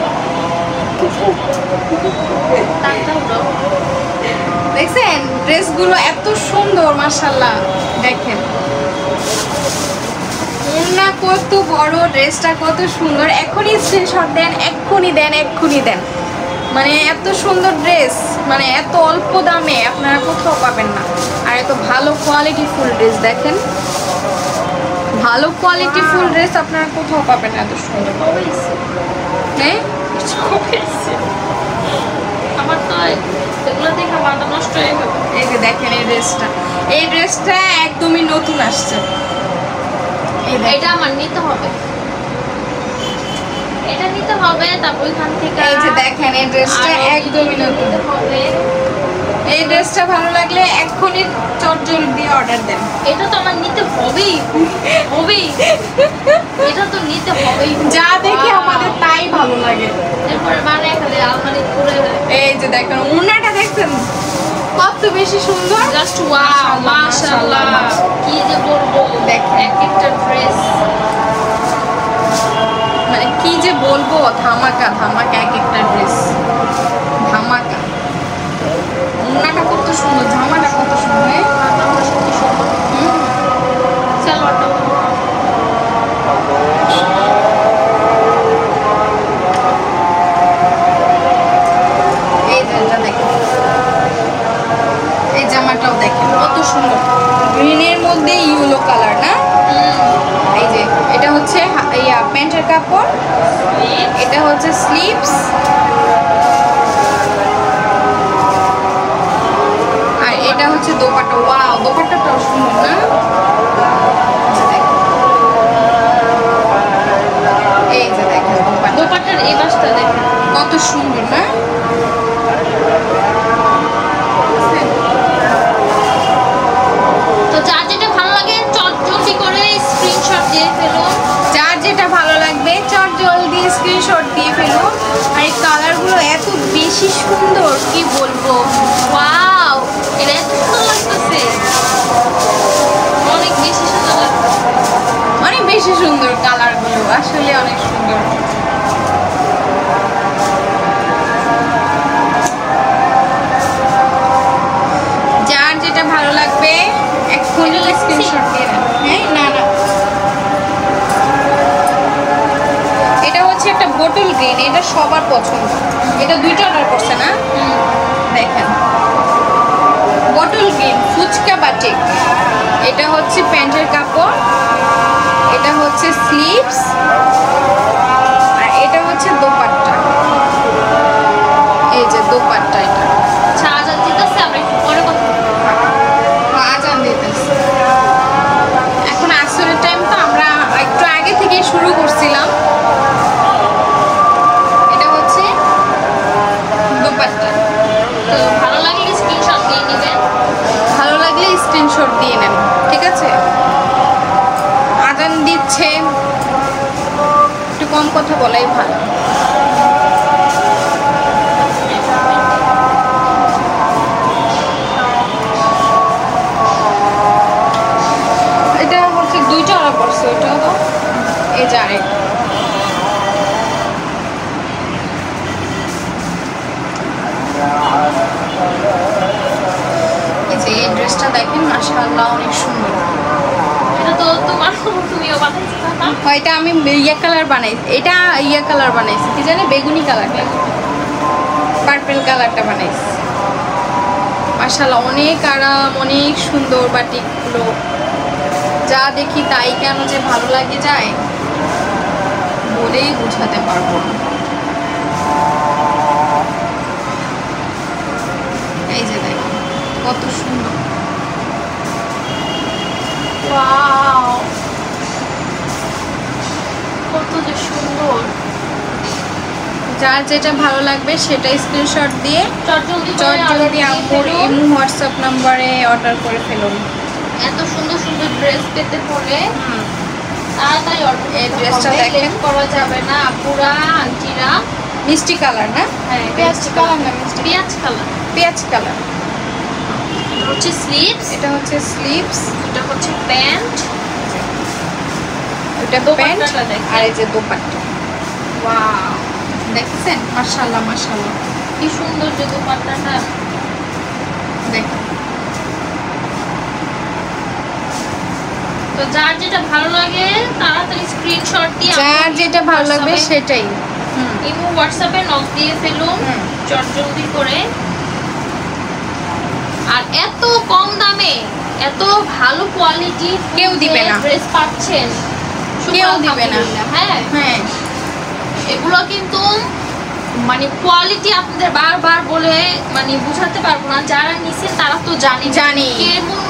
দেখছেন ড্রেসগুলো এত সুন্দর মাশাআল্লাহ। দেখেন ওড়না কত বড়, ড্রেসটা কত সুন্দর। এখনই স্ক্রিনশট দেন, এক্ষুনি দেন, এক্ষুনি দেন। মানে এত সুন্দর ড্রেস, মানে এত অল্প দামে আপনারা কোথাও পাবেন না, আর এত ভালো কোয়ালিটি ফুল ড্রেস। দেখেন ভালো কোয়ালিটি ফুল ড্রেস আপনারা কোথাও পাবেন না এত সুন্দর। হ্যাঁ, আমার আমার তো এগুলো দেখে মাথা নষ্ট হয়ে গেল। এই যে দেখেন এই ড্রেসটা একদমই নতুন আসছে। এটা আমার নিতে হবে, এটা নিতে হবে। তারপর এখান থেকে এই যে দেখেন এই ড্রেসটা একদমই নতুন হবে। এই ড্রেসটা ভালো লাগলে এক্ষুনি চটজল দিয়ে অর্ডার দেন। এটা তো আমার নিতে হবেই হবেই, এটা তো নিতে হবেই। যা দেখে আমাদের তাই ভালো লাগে। এরপরে বানায় খালি আলমারি করে। এই যে দেখেন ওড়নাটা দেখছেন কত বেশি সুন্দর, জাস্ট ওয়াও মাশাআল্লাহ। কি যে বলবো, দেখেন এক একটা ড্রেস, মানে কি যে বলবো, ধামাকা ধামাকা এক একটা ড্রেস, ধামাকা। ওড়নাটা কত সুন্দর, জামাটা কত সুন্দর। আমার সত্যি সুন্দর। সালোয়ারটা এই যে এটা দেখেন, এই জামাটাও দেখেন কত সুন্দর, গ্রিনের মধ্যে ইয়েলো কালার না। এই যে এটা হচ্ছে প্যান্টের কাপড়, এটা হচ্ছে স্লিভস, আর এটা হচ্ছে দোপাট্টা। ওয়াও, দোপাট্টাটাও সুন্দর না। এই যে দেখেন দোপাট্টার এই পাশটা দেখেন কত সুন্দর না। তো যার যেটা ভালো লাগে চটজলদি করে স্ক্রিনশট দিয়ে ফেলুন। যার যেটা ভালো লাগবে চট জলদি স্ক্রিনশট দিয়ে ফেলুন। আর এই কালারগুলো এত বেশি সুন্দর কি বলবো। ওয়াও, এটা এত সুন্দর লাগতেছে, অনেক বেশি সুন্দর লাগতেছে। অনেক বেশি সুন্দর কালারগুলো, আসলে অনেক সুন্দর। যার যেটা ভালো লাগবে এক্ষুনি স্ক্রিনশট দিয়ে নেন। হ্যাঁ, না না, এটা হচ্ছে একটা বোতল গ্রিন, এটা সবার পছন্দ। এটা দুইটা অর্ডার করছে না, দেখেন বটল গ্রিন ফুচকা বাটিক। এটা হচ্ছে প্যান্টের কাপড়, এটা হচ্ছে স্লিভস, আর এটা হচ্ছে দোপাট্টা। এই যে দোপাট্টা, এটা আচ্ছা আজাদ দিতেছে, আমরা একটু পরে কথা বলবো। আজান দিতেছে। এখন আসরের টাইম তো, আমরা একটু আগে থেকে শুরু করছিলাম। এটা হচ্ছে দোপাট্টা। তো ভালো লাগলে স্ক্রিনশট দিয়ে নেবেন। ভালো লাগলে স্ক্রিনশট দিয়ে নেন, ঠিক আছে। আজান দিচ্ছে, একটু কম কথা বলাই ভালো। এটা হচ্ছে দুইটা অর্ডার করছে, ওইটাও তো এই যে আরেক। এই যে এই ড্রেসটা দেখেন, মাশাআল্লাহ অনেক সুন্দর। এটা তো তোমার, তুমিও বানাইছো না? এটা আমি ইয়া কালার বানাইছি, এটা ইয়া কালার বানাইছি, কি জানে বেগুনি কালারটা, পার্পল কালারটা বানাইছি। মাশাআল্লাহ অনেক আরাম, অনেক সুন্দর বাটিকগুলো। যা দেখি তাই কেন যে ভালো লাগে যায়, বলেই বোঝাতে পারবো না। এই যে দেখেন কত সুন্দর। ওয়াও, কত যে সুন্দর। যার যেটা ভালো লাগবে সেটা স্ক্রিনশট দিয়ে চটজলদি চটজলদি আপুর ইমো হোয়াটসঅ্যাপ নাম্বারে অর্ডার করে ফেলুন। এত সুন্দর সুন্দর ড্রেস পেতে হলে তাড়াতাড়ি অর্ডার এই করতে ড্রেসটা হবে, দেখেন। লেট করা যাবে না। আপুরা আন্টিরা, মিষ্টি কালার না, হ্যাঁ পেঁয়াজ কালার না, মিষ্টি পেঁয়াজ কালার। পেঁয়াজ কালার। এটা হচ্ছে স্লিভস, এটা হচ্ছে স্লিভস, এটা হচ্ছে প্যান্ট, এটা প্যান্ট, দোপাট্টাটা দেখেন। আর এই যে দোপাট্টা। ওয়াও, দেখছেন, মাশাআল্লাহ মাশাআল্লাহ কি সুন্দর যে দোপাট্টাটা। দেখেন। তো যার যেটা ভালো লাগে তাড়াতাড়ি স্ক্রিনশট দিয়ে যার যেটা ভালো লাগবে সেটাই ইমো হোয়াটসঅ্যাপে নক দিয়ে ফেলুন চটজলদি করে। আর এত কম দামে এত ভালো কোয়ালিটি কেউ দিবে না, ড্রেস পাচ্ছেন, কেউ দিবে না। হ্যাঁ হ্যাঁ, এগুলো কিন্তু মানে কোয়ালিটি আপনাদের বারবার বলে মানে বুঝাতে পারবো না, যারা নিছেন তারা তো জানি কেমন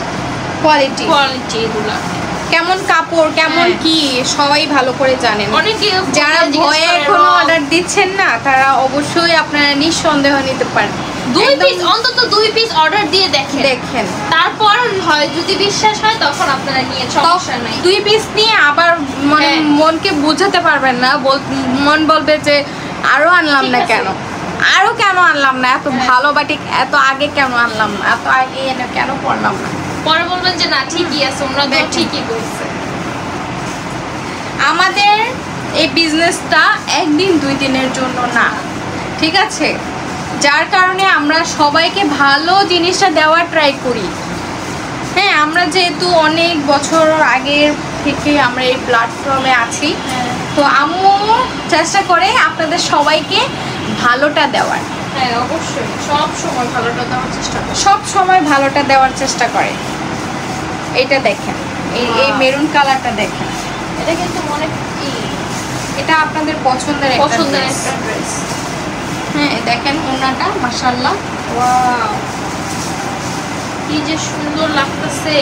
কোয়ালিটি এগুলা, কেমন কাপড় কেমন কি সবাই ভালো করে জানেন। অনেকে যারা ভয়ে এখনো অর্ডার দিচ্ছেন না তারা অবশ্যই আপনারা নিঃসন্দেহ নিতে পারেন। 2 পিস অন্তত 2 পিস অর্ডার দিয়ে দেখেন, তারপর হয় যদি বিশ্বাস হয় তখন আপনারা নিয়ে সমস্যা নাই। 2 পিস নিয়ে আবার মানে মনকে বোঝাতে পারবেন না, মন বলবে যে আরো আনলাম না কেন, আরো কেন আনলাম না, এত ভালো বাটিক এত আগে কেন আনলাম না, এত আগে এনে কেন পড়লাম না, পরে বলবেন যে না ঠিকই আছে, ওরা তো ঠিকই করছে। আমাদের এই বিজনেসটা একদিন 2 দিনের জন্য না, ঠিক আছে? যার কারণে আমরা সবাইকে ভালো জিনিসটা দেওয়ার ট্রাই করি। হ্যাঁ, আমরা যেহেতু অনেক বছর আগের থেকে আমরা এই প্ল্যাটফর্মে আছি, তো আম্মু চেষ্টা করে আপনাদের সবাইকে ভালোটা দেওয়ার। হ্যাঁ অবশ্যই, সব সময় ভালোটা দেওয়ার চেষ্টা করে, সব সময় ভালোটা দেওয়ার চেষ্টা করে। এটা দেখেন, এই মেরুন কালারটা দেখেন, এটা কিন্তু অনেক এটা আপনাদের পছন্দের একটা ড্রেস। হ্যাঁ দেখেন ওনাটা মাশাআল্লাহ, ওয়াও কি যে সুন্দর লাগতেছে।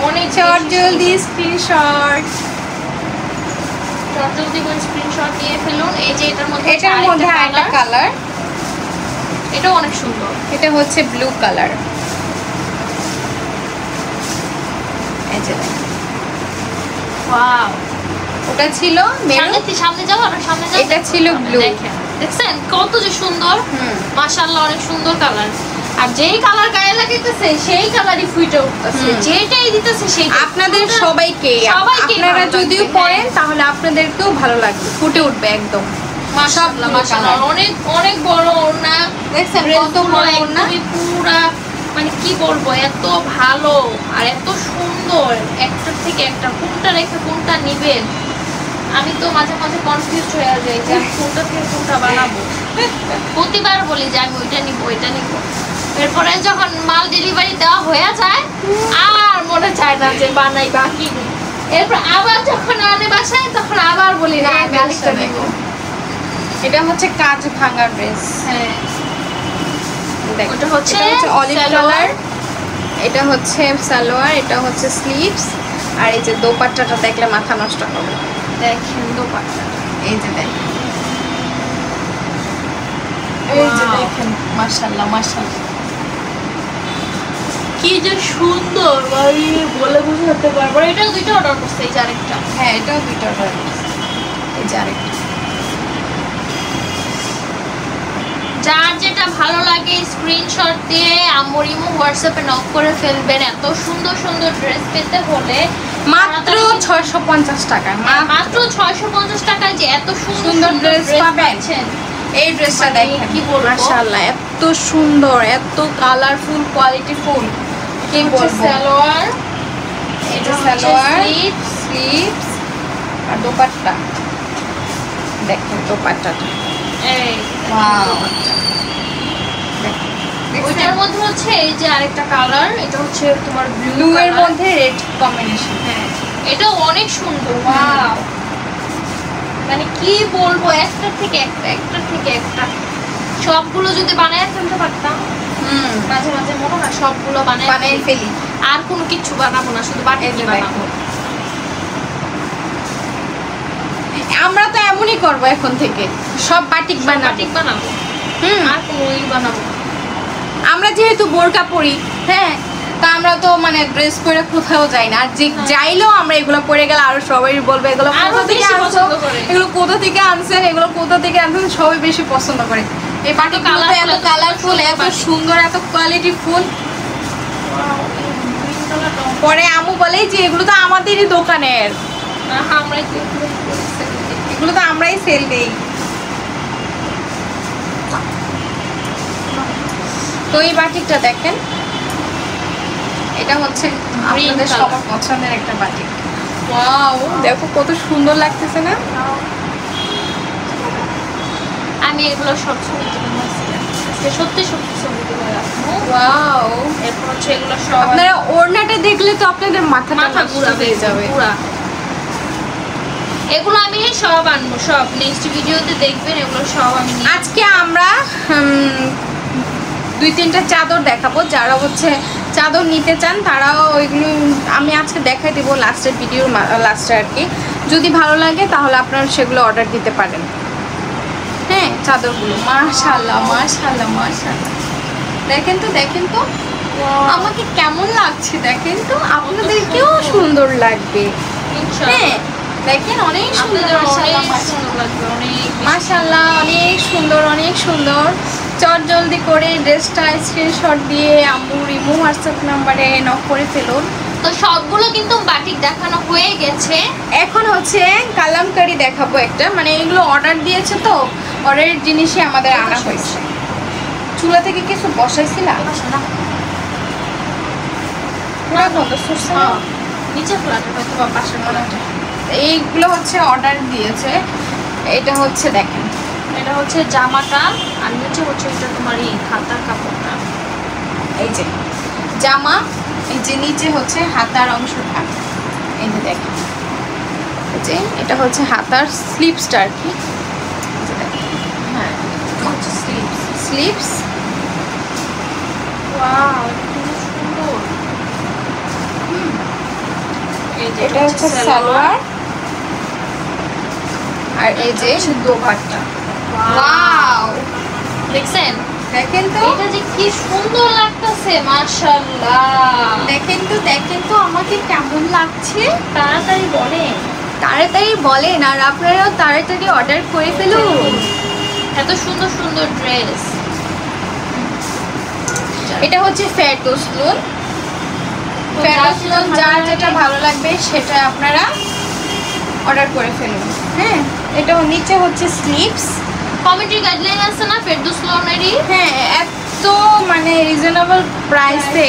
অনেক জলদি স্ক্রিনশট নিয়ে ফেলুন। এই যে এটার মধ্যে একটা কালার, এটাও অনেক সুন্দর, এটা হচ্ছে ব্লু কালার। এই যে ওয়াও, ওটা ছিল সামনে যাও আর সামনে যাও, এটা ছিল ব্লু। দেখছেন কত যে সুন্দর, মাশাআল্লাহ অনেক সুন্দর কালার। আর যেই কালার গায়ে লাগাইতেছে সেই কালারই ফুটে উঠতেছে, যেটাই দিতেছে সেই আপনাদের সবাইকে আপনারা যদিও পড়েন তাহলে আপনাদেরকেও ভালো লাগবে, ফুটে উঠবে একদম। মাশাআল্লাহ মাশাআল্লাহ, অনেক অনেক বড় ওড়না, দেখছেন কত বড় ওড়না, পুরা মানে কি বলবো, এত ভালো আর এত সুন্দর, একটার থেকে একটা, কোনটা রেখে কোনটা নিবেন। আমি তো মাঝে মাঝে কনফিউজ হয়ে যাই যে আমি কোনটা থেকে কোনটা বানাবো। প্রতিবার বলি যে আমি ওইটা নিব ওইটা নিব, এরপরে যখন মাল ডেলিভারি দেওয়া হয়ে যায় আর মনে চায় না যে বানাই বাকি, এরপর আবার যখন আনে বাসায় তখন আবার বলি না আমি আরেকটা নিব। এটা হচ্ছে কাজ ভাঙা ড্রেস। হ্যাঁ, ওটা হচ্ছে অলিভ কালার, এটা হচ্ছে সালোয়ার, এটা হচ্ছে স্লিভস, আর এই যে দোপাট্টাটা দেখলে মাথা নষ্ট হবে। দেখেন দোপাট্টা, এই যে দেখেন, এই যে দেখেন, মাশাআল্লাহ মাশাআল্লাহ কি যে সুন্দর, ভাই বলে বুঝাতে পারবো। এটাও 2টা অর্ডার করছে, এই যে আরেকটা। হ্যাঁ এটাও 2টা অর্ডার করছে, এই যে আরেকটা। যার যেটা ভালো লাগে স্ক্রিনশট দিয়ে আম্মুর ইমো হোয়াটসঅ্যাপে নক করে ফেলবেন। এত সুন্দর সুন্দর ড্রেস পেতে হলে মাত্র 650 টাকা, মাত্র 650 টাকায় যে এত সুন্দর ড্রেস পাবেন। এই ড্রেসটা দেখেন কি বলবো, মাশাআল্লাহ এত সুন্দর, এত কালারফুল, কোয়ালিটিফুল, কি বলবো। সালোয়ার, এটা সালোয়ার, স্লিভস আর দোপাট্টা দেখেন, দোপাট্টাটা এই ওয়াও। ওইটার মধ্যে হচ্ছে এই যে আরেকটা কালার, এটা হচ্ছে তোমার ব্লু এর মধ্যে রেড কম্বিনেশন। হ্যাঁ এটাও অনেক সুন্দর, ওয়াও মানে কি বলবো, একটা থেকে একটা, একটা থেকে একটা। সবগুলো যদি বানায় ফেলতে পারতাম, মাঝে মাঝে মনে হয় সবগুলো বানায় ফেলি, আর কোনো কিছু বানাবো না, শুধু বাটিক বানাবো। আমরা তো এমনই করব এখন থেকে, সব বাটিক বানাবো, আর কোনো বানাবো। আমরা যেহেতু বোরকা পরি, হ্যাঁ, তা আমরা তো মানে ড্রেস পরে কোথাও যাই না, আর যে যাইলেও আমরা এগুলো পরে গেলে আরো সবাই বলবে এগুলো কোথা থেকে আনছো, এগুলো কোথা থেকে আনছেন, এগুলো কোথা থেকে আনছেন, সবাই বেশি পছন্দ করে। এই বাটিক এত কালারফুল, এত সুন্দর, এত কোয়ালিটিফুল। পরে আম্মু বলে যে এগুলো তো আমাদেরই দোকানের, এগুলো তো আমরাই সেল দেই। তো এই বাটিকটা দেখেন, এটা হচ্ছে আপনাদের সবার পছন্দের একটা বাটিক। ওয়াও, দেখো কত সুন্দর লাগতেছে না। আমি এগুলো সব ছবি তুলে সত্যি সত্যি ছবি তুলে রাখবো। ওয়াও, এরপর হচ্ছে এগুলো সব আপনারা ওড়নাটা দেখলে তো আপনাদের মাথা ঘুরা হয়ে যাবে পুরা। এগুলো আমি সব আনবো, সব নেক্সট ভিডিওতে দেখবেন, এগুলো সব আমি নিয়ে আজকে আমরা 2-3টা চাদর দেখাবো। যারা হচ্ছে চাদর নিতে চান তারাও ওইগুলো আমি আজকে দেখাই দেবো লাস্টের ভিডিওর লাস্টে আর কি। যদি ভালো লাগে তাহলে আপনারা সেগুলো অর্ডার দিতে পারেন। হ্যাঁ, চাদরগুলো মাশাআল্লাহ মাশাআল্লাহ মাশাআল্লাহ, দেখেন তো দেখেন তো আমাকে কেমন লাগছে, দেখেন তো আপনাদেরকেও সুন্দর লাগবে। হ্যাঁ দেখেন, অনেক সুন্দর মাশাআল্লাহ, অনেক সুন্দর অনেক সুন্দর। চট জলদি করে ড্রেসটা স্ক্রিনশট দিয়ে আম্মুর ইমো হোয়াটসঅ্যাপ নাম্বারে নক করে ফেলুন। তো সবগুলো কিন্তু বাটিক দেখানো হয়ে গেছে, এখন হচ্ছে কালামকারি দেখাবো একটা, মানে এগুলো অর্ডার দিয়েছে তো অর্ডারের জিনিসই আমাদের আনা হয়েছে। চুলা থেকে কিছু বসাইছিলাম নিচে ফ্ল্যাটে হয়তো বা পাশের ফ্ল্যাটে। এইগুলো হচ্ছে অর্ডার দিয়েছে। এটা হচ্ছে দেখেন, এটা হচ্ছে জামাটা, আর নিচে হচ্ছে এটা তোমার এই হাতার কাপড়টা। এই যে জামা, এই যে নিচে হচ্ছে হাতার অংশটা, এই যে দেখেন, এই যে এটা হচ্ছে হাতার স্লিপসটা আর কি। হ্যাঁ, হচ্ছে স্লিপস স্লিপস। ওয়াও, খুব সুন্দর। এটা হচ্ছে সালোয়ার, আর এই যে দোপাট্টা। ওয়াও, দেখছেন? দেখেন তো এটা যে কি সুন্দর লাগতেছে, মাশাআল্লাহ। দেখেন তো দেখেন তো আমাকে কেমন লাগছে। তাড়াতাড়ি বলেন, তাড়াতাড়ি বলেন, আর আপনারাও তাড়াতাড়ি অর্ডার করে ফেলুন। এত সুন্দর সুন্দর ড্রেস। এটা হচ্ছে ফেরদৌসলুন। ফেরদৌসলুন যার যেটা ভালো লাগবে সেটা আপনারা অর্ডার করে ফেলুন। হ্যাঁ, এটা নিচে হচ্ছে স্লিপস। কমিটি গাইডলাইন আছে না ফেরদৌসলুনেরই? হ্যাঁ, এত মানে রিজনেবল প্রাইসে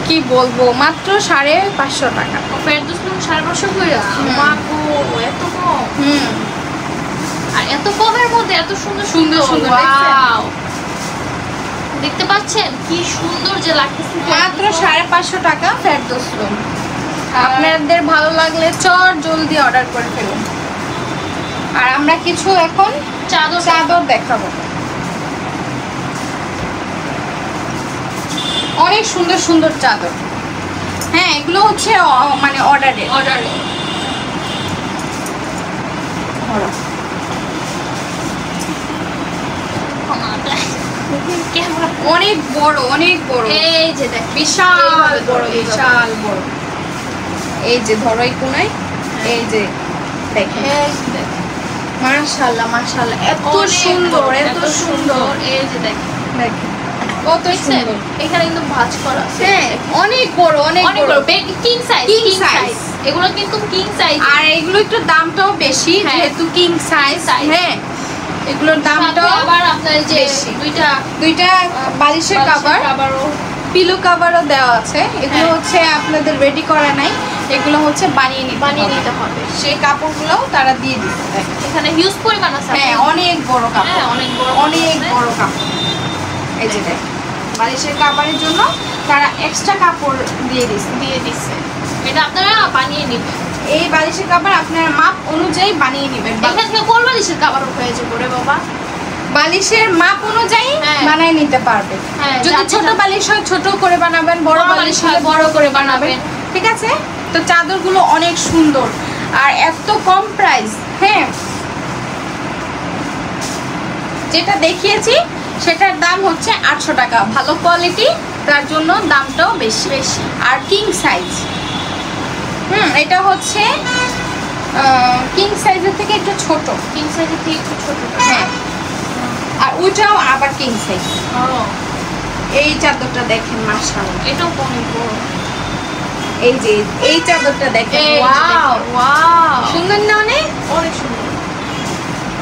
কি বলবো, মাত্র 550 টাকা। ফেরদৌসলুন 550 করে। মা গো, এত কম! হুম, আর এত কমের মধ্যে এত সুন্দর সুন্দর সুন্দর সুন্দর, ওয়াও! দেখতে পাচ্ছেন কি সুন্দর যে লাগতেছে, মাত্র 550 টাকা ফেরদৌসলুন। আপনাদের ভালো লাগলে চট জলদি অর্ডার করে ফেলুন। আর আমরা কিছু এখন চাদর দেখাবো। অনেক সুন্দর সুন্দর চাদর। হ্যাঁ, এগুলো হচ্ছে মানে অর্ডারে। অনেক বড় অনেক বড়, এই যে দেখ, বিশাল বড় বিশাল বড়। এই যে ধরো এই কোনায়, এই যে দেখেন, মাশাআল্লাহ মাশাআল্লাহ, এত সুন্দর এত সুন্দর। এই যে দেখ, দেখেন কত সুন্দর। এখানে কিন্তু ভাঁজ করা আছে। হ্যাঁ, অনেক বড় অনেক বড়, কিং সাইজ, King size। এগুলো কিন্তু কিং সাইজ। আর এগুলো একটু দামটাও বেশি, হ্যাঁ। যেহেতু কিং সাইজ। হ্যাঁ, এগুলোর দামটাও আবার আপনার যে বেশি। দুইটা বালিশের কভার, আবারও পিলো কভারও দেওয়া আছে। এগুলো হ্যাঁ। হচ্ছে আপনাদের রেডি করা নাই, এগুলো হচ্ছে বানিয়ে নিতে হবে। সেই কাপড়গুলো তারা দিয়ে দিতে। দেখেন এখানে হিউজ পরিমাণ আছে। হ্যাঁ, অনেক বড় কাপড়, হ্যাঁ, অনেক বড় অনেক আছে। বড় কাপড়। এই যে দেখেন, বালিশের কাপড়ের জন্য তারা এক্সট্রা কাপড় দিয়ে দিচ্ছে। এটা আপনারা বানিয়ে নেবেন। এই বালিশের কাপড় আপনার মাপ অনুযায়ী বানিয়ে নেবেন। এখান থেকে কোন বালিশের কাভার হয়েছে পরে বাবা? বালিশের মাপ অনুযায়ী হ্যাঁ। বানিয়ে নিতে পারবে। হ্যাঁ, যদি যার ছোট যেটা- বালিশ হয় ছোট করে বানাবেন, বড় বড় বালিশ বালিশ হলে হয় বড় করে বানাবেন। ঠিক আছে? তো চাদরগুলো অনেক সুন্দর আর এত কম প্রাইস। হ্যাঁ, যেটা দেখিয়েছি সেটার দাম হচ্ছে 800 টাকা। ভালো কোয়ালিটি, তার জন্য দামটাও বেশি। আর কিং সাইজ, এটা হচ্ছে কিং সাইজের থেকে একটু ছোট। কিং সাইজের থেকে একটু ছোট। হ্যাঁ, আর ওইটাও আবার কিং সাইজ। ও, এই চাদরটা দেখেন, মাশাআল্লাহ, এটাও অনেক বড়। এই যে এই চাদরটা দেখেন, এই যে ওয়াও দেখেন, ওয়াও, সুন্দর না অনেক? অনেক সুন্দর।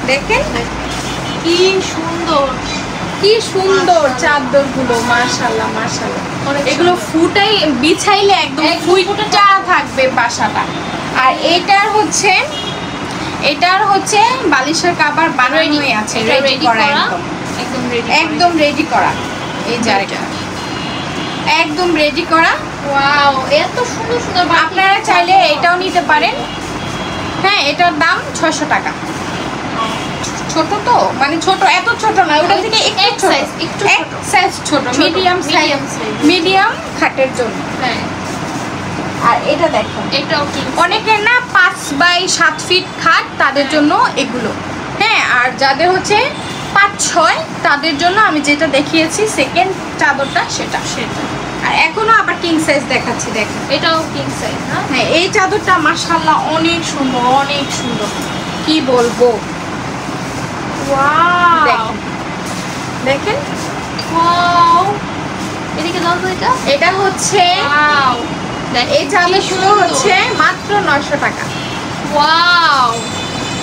দেখেন কি সুন্দর, কি সুন্দর চাদরগুলো, মাশাআল্লাহ মাশাআল্লাহ। অনেক এগুলো সুন্দর। ফুটাই বিছাইলে একদম ফুটা থাকবে বাসাটা। আর এটার হচ্ছে বালিশের কভার বানানোই আছে, এটা রেডি ready করা, করা, একদম রেডি করা। এই জায়গাটা একদম রেডি করা। ওয়াও, এত সুন্দর সুন্দর। আপনারা চাইলে এটাও নিতে পারেন। হ্যাঁ, এটার দাম 600 টাকা। ছোট তো, মানে ছোট, এত ছোট না, ওটা থেকে একটু সাইজ ছোট, মিডিয়াম সাইজ, মিডিয়াম খাটের জন্য। হ্যাঁ, আর এটা দেখো, এটাও কি অনেকের না 5 বাই 7 ফিট খাট, তাদের জন্য এগুলো। হ্যাঁ, আর যাদের হচ্ছে 5-6 তাদের জন্য আমি যেটা দেখিয়েছি সেকেন্ড চাদরটা সেটা। আর এখনো আবার কিং সাইজ দেখাচ্ছি, দেখেন এটাও কিং সাইজ না? হ্যাঁ, এই চাদরটা মাশাআল্লাহ অনেক সুন্দর, অনেক সুন্দর, কি বলবো। ওয়াও, দেখেন, দেখেন, ওয়াও, এদিকে দাও তো। এটা হচ্ছে ওয়াও, এই চাদরগুলো হচ্ছে মাত্র 900 টাকা। ওয়াও,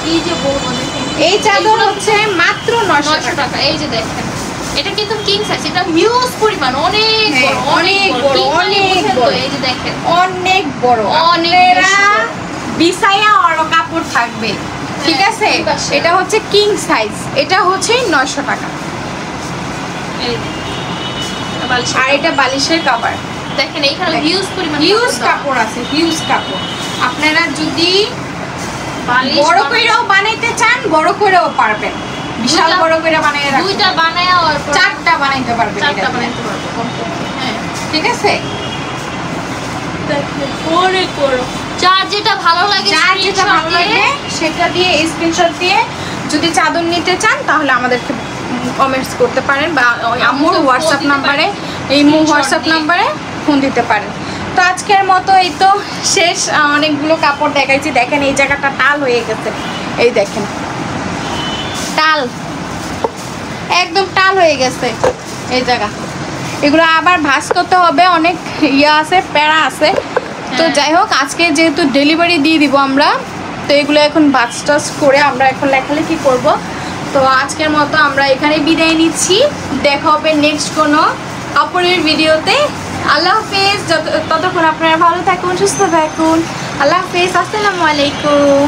কি যে বলবো, দেখেন এই চাদর হচ্ছে মাত্র 900 900 টাকা। টাকা। এই যে দেখেন, এটা কিন্তু কিং সাইজ, এটা হিউজ পরিমাণ, অনেক হ্যাঁ, বড়, অনেক বড়, King মানে অনেক বুঝেন তো? বড়। এই যে দেখেন, অনেক বড়, অনেক আপনারা বেশি বড়। বিছায়া আর কাপড় থাকবে, ঠিক আছে। ঠিক আছে। এটা হচ্ছে কিং সাইজ, এটা হচ্ছে 900 টাকা। এই যে, এটা বালিশের আর এটা বালিশের কভার, দেখেন, এইখানে হিউজ পরিমাণ হিউজ কাপড় দেওয়া। কাপড় আছে, হিউজ কাপড়। আপনারা যদি বালিশ বড় কইরাও বানাইতে চান, বড় কইরাও পারবেন, বিশাল দুইটা- বড় কইরা বানাই রাখতে দুইটা পারবেন। বানায় আর 4টা বানাইতে পারবেন, 4টা এটা দিয়ে। বানাইতে পারবো। হ্যাঁ, ঠিক আছে। দেখেন, অনেক বড়। যার যেটা ভালো লাগে, যার যেটা screenshot ভালো লাগে দিয়ে সেটা দিয়ে স্ক্রিনশট দিয়ে যদি চাদর নিতে চান তাহলে আমাদেরকে কমেন্টস করতে পারেন, বা ওই আম্মুর আমাকে হোয়াটসঅ্যাপ phone দিতে নাম্বারে, পারেন। এই Screenshot হোয়াটসঅ্যাপ দিয়ে। নাম্বারে ফোন দিতে পারেন। তো আজকের মতো এই তো শেষ, অনেকগুলো কাপড় দেখাইছি। দেখেন এই জায়গাটা টাল হয়ে গেছে, এই দেখেন টাল, একদম টাল হয়ে গেছে এই জায়গা। এগুলো আবার ভাঁজ করতে হবে, অনেক ইয়ে আছে, প্যারা আছে। তো হ্যাঁ। যাই হোক, আজকে যেহেতু ডেলিভারি দিয়ে দিব আমরা, তো এগুলো এখন বাস টাস করে আমরা এখন লেখালেখি করব। তো আজকের মতো আমরা এখানে বিদায় নিচ্ছি, দেখা হবে নেক্সট কোনো কাপড়ের ভিডিওতে। আল্লাহ হাফেজ, ততক্ষণ আপনারা ভালো থাকুন, সুস্থ থাকুন। আল্লাহ হাফেজ, আসসালামু আলাইকুম।